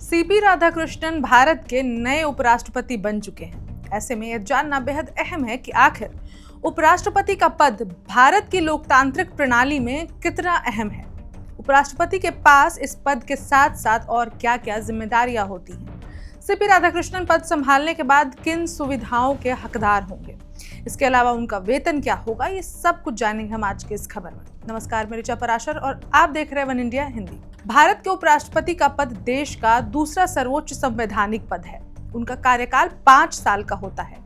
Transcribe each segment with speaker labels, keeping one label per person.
Speaker 1: CP Radhakrishnan Bharat के नए उपराष्ट्रपति बन चुके हैं। ऐसे में यह जानना बेहद अहम है कि आखिर उपराष्ट्रपति का पद भारत की लोकतांत्रिक प्रणाली में कितना अहम है। उपराष्ट्रपति के पास इस पद के साथ साथ और क्या क्या जिम्मेदारियां होती हैं। सीपी राधाकृष्णन पद संभालने के बाद किन सुविधाओं के हकदार होंगे, इसके अलावा उनका वेतन क्या होगा, ये सब कुछ जानेंगे हम आज के इस खबर में। नमस्कार, मैं ऋचा पराशर और आप देख रहे हैं वन इंडिया हिंदी। भारत के उपराष्ट्रपति का पद देश का दूसरा सर्वोच्च संवैधानिक पद है। उनका कार्यकाल 5 साल का होता है।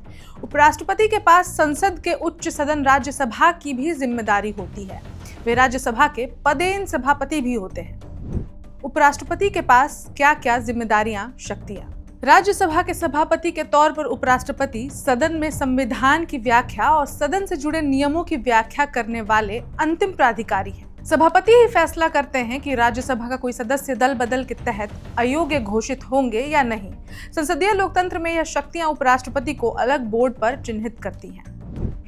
Speaker 1: उपराष्ट्रपति के पास संसद के उच्च सदन राज्यसभा की भी जिम्मेदारी होती है। वे राज्यसभा के पदेन सभापति भी होते हैं। उपराष्ट्रपति के पास क्या क्या जिम्मेदारियां, शक्तियां। राज्यसभा के सभापति के तौर पर उपराष्ट्रपति सदन में संविधान की व्याख्या और सदन से जुड़े नियमों की व्याख्या करने वाले अंतिम प्राधिकारी हैं। सभापति ही फैसला करते हैं कि राज्यसभा का कोई सदस्य दल बदल के तहत अयोग्य घोषित होंगे या नहीं। संसदीय लोकतंत्र में यह शक्तियां उपराष्ट्रपति को अलग बोर्ड पर चिन्हित करती हैं।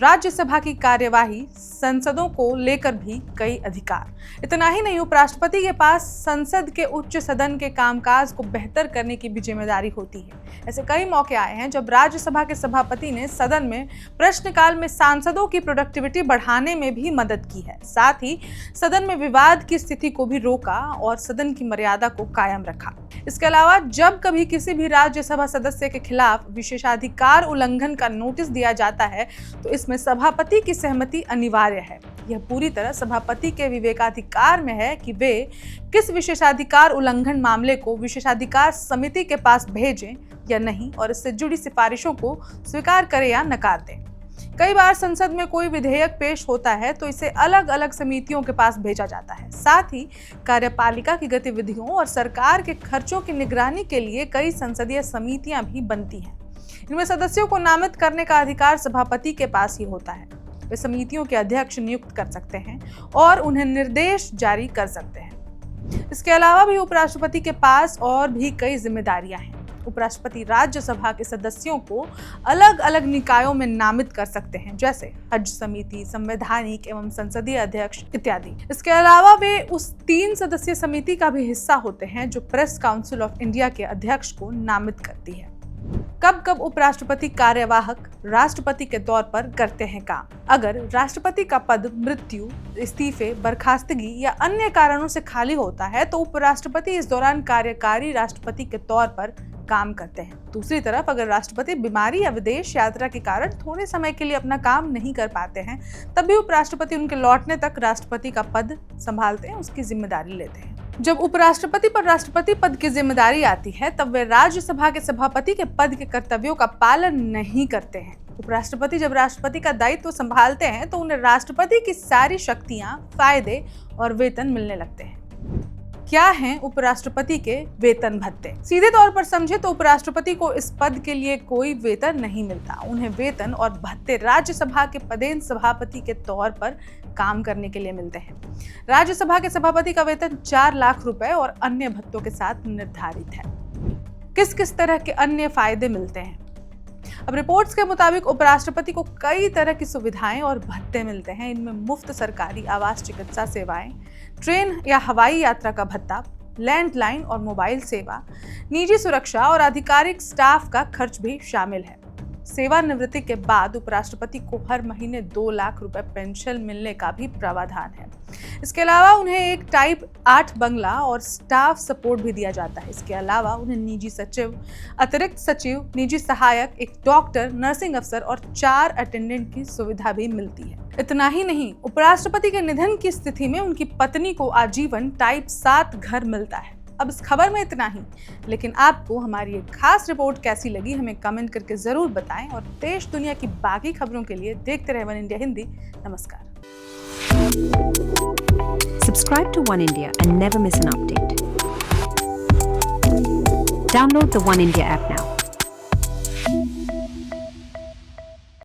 Speaker 1: राज्यसभा की कार्यवाही संसदों को लेकर भी कई अधिकार। इतना ही नहीं, उपराष्ट्रपति के पास संसद के उच्च सदन के कामकाज को बेहतर करने की भी जिम्मेदारी होती है। ऐसे कई मौके आए हैं जब राज्यसभा के सभापति ने सदन में प्रश्नकाल में सांसदों की प्रोडक्टिविटी बढ़ाने में भी मदद की है। साथ ही सदन में विवाद की स्थिति को भी रोका और सदन की मर्यादा को कायम रखा। इसके अलावा जब कभी किसी भी राज्यसभा सदस्य के खिलाफ विशेषाधिकार उल्लंघन का नोटिस दिया जाता है तो इसमें सभापति की सहमति अनिवार्य है। यह पूरी तरह सभापति के विवेकाधिकार में है कि वे किस विशेषाधिकार उल्लंघन मामले को विशेषाधिकार समिति के पास भेजें या नहीं और इससे जुड़ी सिफारिशों को स्वीकार करें या नकार दें। कई बार संसद में कोई विधेयक पेश होता है तो इसे अलग अलग समितियों के पास भेजा जाता है। साथ ही कार्यपालिका की गतिविधियों और सरकार के खर्चों की निगरानी के लिए कई संसदीय समितियां भी बनती हैं। इनमें सदस्यों को नामित करने का अधिकार सभापति के पास ही होता है। वे समितियों के अध्यक्ष नियुक्त कर सकते हैं और उन्हें निर्देश जारी कर सकते हैं। इसके अलावा भी उपराष्ट्रपति के पास और भी कई जिम्मेदारियां हैं। उपराष्ट्रपति राज्यसभा के सदस्यों को अलग अलग निकायों में नामित कर सकते हैं, जैसे हज समिति, संवैधानिक एवं संसदीय अध्यक्ष इत्यादि। इसके अलावा वे उस 3 सदस्यीय समिति का भी हिस्सा होते हैं जो प्रेस काउंसिल ऑफ इंडिया के अध्यक्ष को नामित करती है। कब कब उपराष्ट्रपति कार्यवाहक राष्ट्रपति के तौर पर करते हैं काम। अगर राष्ट्रपति का पद मृत्यु, इस्तीफे, बर्खास्तगी या अन्य कारणों से खाली होता है तो उपराष्ट्रपति इस दौरान कार्यकारी राष्ट्रपति के तौर पर काम करते हैं। दूसरी तरफ अगर राष्ट्रपति बीमारी या विदेश यात्रा के कारण थोड़े समय के लिए अपना काम नहीं कर पाते हैं तब भी उपराष्ट्रपति उनके लौटने तक राष्ट्रपति का पद संभालते हैं, उसकी जिम्मेदारी लेते हैं। जब उपराष्ट्रपति पर राष्ट्रपति पद की जिम्मेदारी आती है तब वे राज्यसभा के सभापति के पद के कर्तव्यों का पालन नहीं करते हैं। उपराष्ट्रपति जब राष्ट्रपति का दायित्व संभालते हैं तो उन्हें राष्ट्रपति की सारी शक्तियां, फायदे और वेतन मिलने लगते हैं। क्या हैं उपराष्ट्रपति के वेतन भत्ते? सीधे तौर पर समझे तो उपराष्ट्रपति को इस पद के लिए कोई वेतन नहीं मिलता। उन्हें वेतन और भत्ते राज्यसभा के पदेन सभापति के तौर पर काम करने के लिए मिलते हैं। राज्यसभा के सभापति का वेतन 4 लाख रुपए और अन्य भत्तों के साथ निर्धारित है। किस किस तरह के अन्य फायदे मिलते हैं? अब रिपोर्ट्स के मुताबिक उपराष्ट्रपति को कई तरह की सुविधाएं और भत्ते मिलते हैं। इनमें मुफ्त सरकारी आवास, चिकित्सा सेवाएं, ट्रेन या हवाई यात्रा का भत्ता, लैंडलाइन और मोबाइल सेवा, निजी सुरक्षा और आधिकारिक स्टाफ का खर्च भी शामिल है। सेवानिवृत्ति के बाद उपराष्ट्रपति को हर महीने 2 लाख रुपए पेंशन मिलने का भी प्रावधान है। इसके अलावा उन्हें एक टाइप 8 बंगला और स्टाफ सपोर्ट भी दिया जाता है। इसके अलावा उन्हें निजी सचिव, अतिरिक्त सचिव, निजी सहायक, एक डॉक्टर, नर्सिंग अफसर और 4 अटेंडेंट की सुविधा भी मिलती है। इतना ही नहीं, उपराष्ट्रपति के निधन की स्थिति में उनकी पत्नी को आजीवन टाइप 7 घर मिलता है। अब इस खबर में इतना ही, लेकिन आपको हमारी एक खास रिपोर्ट कैसी लगी हमें कमेंट करके जरूर बताएं और देश दुनिया की बाकी खबरों के लिए देखते रहे वन इंडिया हिंदी। नमस्कार।
Speaker 2: Subscribe to One India and never miss an update. Download the One India app now.